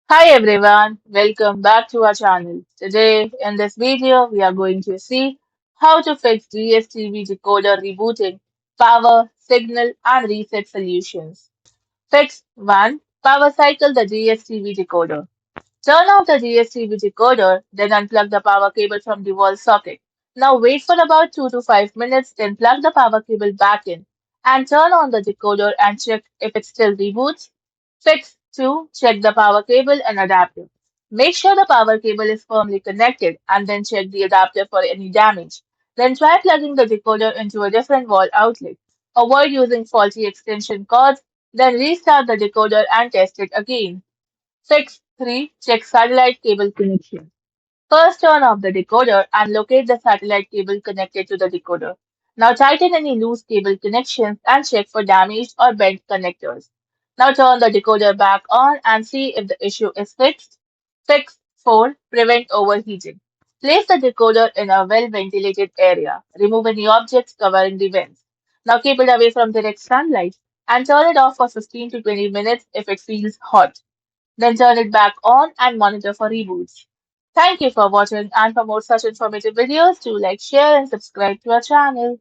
Hi everyone, welcome back to our channel. Today in this video we are going to see how to fix DStv decoder rebooting, power, signal and reset solutions. Fix 1. Power cycle the DStv decoder. Turn off the DStv decoder, then unplug the power cable from the wall socket. Now wait for about 2 to 5 minutes, then plug the power cable back in and turn on the decoder and check if it still reboots. Fix 2. Check the power cable and adapter. Make sure the power cable is firmly connected and then check the adapter for any damage. Then try plugging the decoder into a different wall outlet. Avoid using faulty extension cords, then restart the decoder and test it again. Fix 3. Check satellite cable connection. First turn off the decoder and locate the satellite cable connected to the decoder. Now tighten any loose cable connections and check for damaged or bent connectors. Now turn the decoder back on and see if the issue is fixed. Fix 4. Prevent overheating. Place the decoder in a well-ventilated area. Remove any objects covering the vents. Now keep it away from direct sunlight and turn it off for 15 to 20 minutes if it feels hot. Then turn it back on and monitor for reboots. Thank you for watching, and for more such informative videos, do like, share and subscribe to our channel.